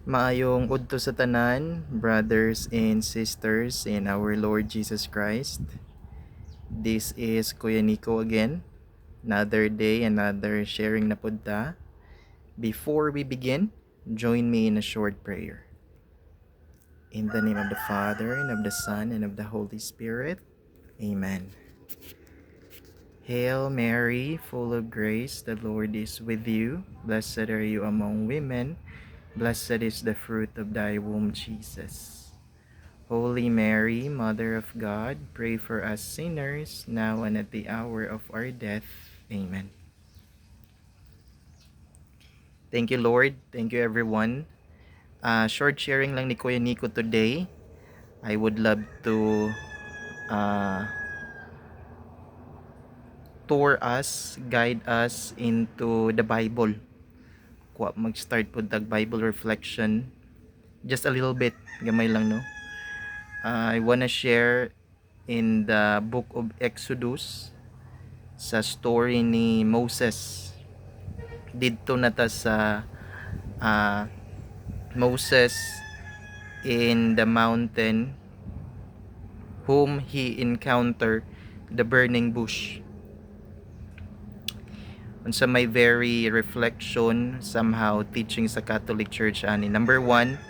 Maayong udto sa tanan, brothers and sisters in our Lord Jesus Christ. This is Kuya Nico again. Another day, another sharing na punta. Before we begin, join me in a short prayer. In the name of the Father, and of the Son, and of the Holy Spirit. Amen. Hail Mary, full of grace, the Lord is with you. Blessed are you among women. Blessed is the fruit of thy womb, Jesus. Holy Mary, Mother of God, pray for us sinners, now and at the hour of our death. Amen. Thank you, Lord. Thank you, everyone. Short sharing lang ni Kuya Nico today. I would love to tour us, guide us into the Bible. Mag-start po the Bible reflection. Just a little bit, gamay lang, no? I wanna share in the book of Exodus sa story ni Moses. Dito na ta sa Moses in the mountain whom he encountered the burning bush. Unsa may very reflection, somehow teaching sa Catholic Church ani. Number one,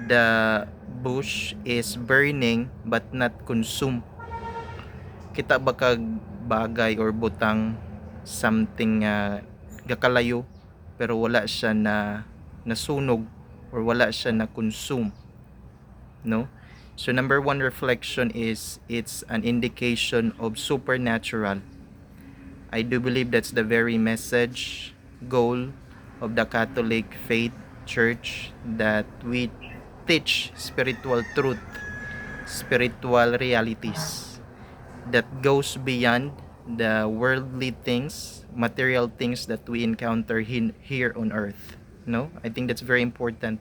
the bush is burning but not consumed. Kita ba kag bagay or butang something gakalayo pero wala siya na nasunog or wala siya na consume, no? So number one reflection is it's an indication of supernatural. I do believe that's the very message goal of the Catholic faith church, that we teach spiritual truth, spiritual realities that goes beyond the worldly things, material things that we encounter here on earth. No, I think that's very important.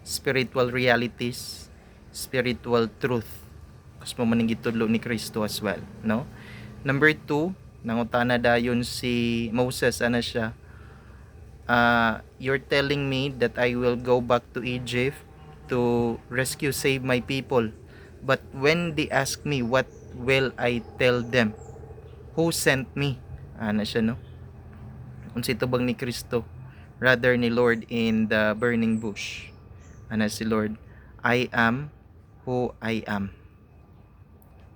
Spiritual realities, spiritual truth. Kasi mo maning gitudlo ni Kristo as well, no? Number two, nangutana dayon si Moses, ana siya, you're telling me that I will go back to Egypt to rescue, save my people. But when they ask me, what will I tell them? Who sent me? Ana siya, no? Unsa tubang ni Kristo, rather ni Lord in the burning bush. Ana si Lord, I am who I am.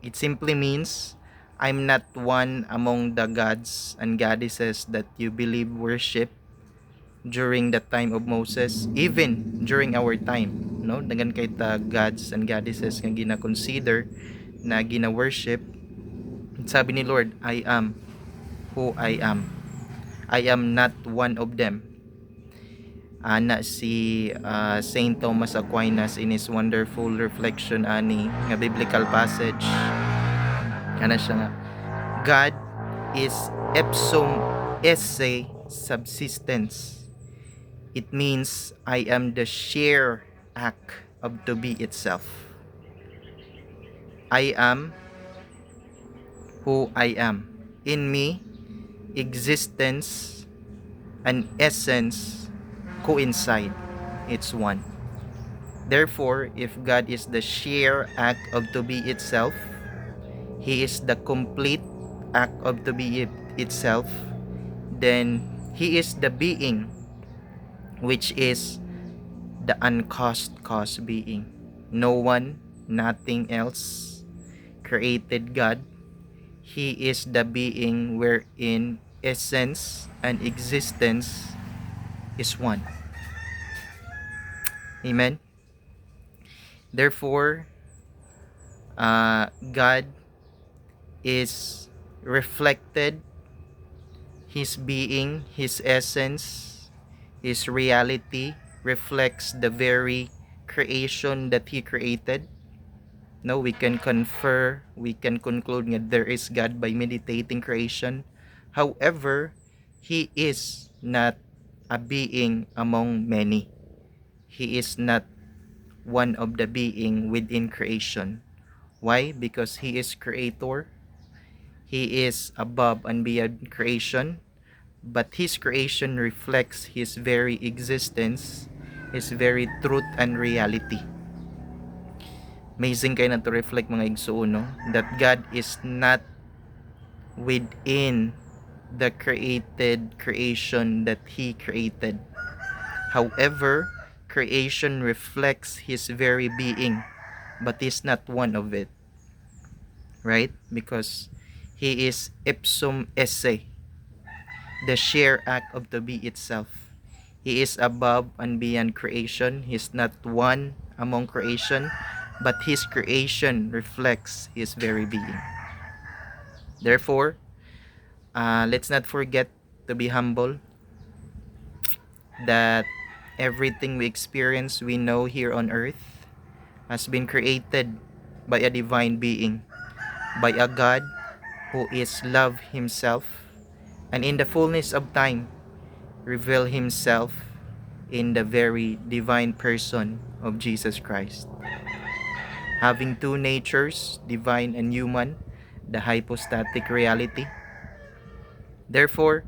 It simply means I'm not one among the gods and goddesses that you believe worship during the time of Moses, even during our time, no? Dagan kay ta gods and goddesses nga gina-consider na gina-worship. Sabi ni Lord, I am who I am. I am not one of them. Ana si Saint Thomas Aquinas in his wonderful reflection ani nga biblical passage. Ana siya nga, God is ipsum esse subsistence. It means I am the sheer act of to be itself. I am who I am. In me, existence and essence coincide. It's one. Therefore, if God is the sheer act of to be itself, He is the complete act of to be itself, then He is the being, which is the uncaused cause being. No one, nothing else created God. He is the being wherein essence and existence is one. Amen. Therefore, God is reflected, His being, His essence, His reality reflects the very creation that He created. No, we can we can conclude that there is God by meditating creation. However, He is not a being among many. He is not one of the being within creation. Why? Because He is creator. He is above and beyond creation. But His creation reflects His very existence. His very truth and reality. Amazing kayo na to reflect mga igsuon, no? That God is not within the created creation that He created. However, creation reflects His very being, but He's not one of it. Right? Because He is ipsum esse, the sheer act of the be itself. He is above and beyond creation. He's not one among creation, but His creation reflects His very being. Therefore, let's not forget to be humble, that everything we experience, we know here on earth, has been created by a divine being, by a God who is love Himself, and in the fullness of time, reveal Himself in the very divine person of Jesus Christ. Having two natures, divine and human, the hypostatic reality. Therefore,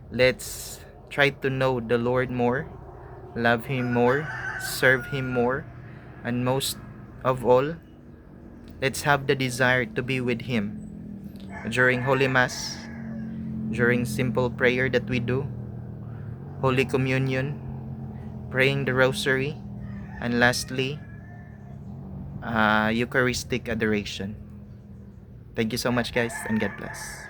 let's try to know the Lord more, love Him more, serve Him more, and most of all, let's have the desire to be with Him during Holy Mass, during simple prayer that we do, Holy Communion, praying the Rosary, and lastly, Eucharistic adoration. Thank you so much, guys, and God bless.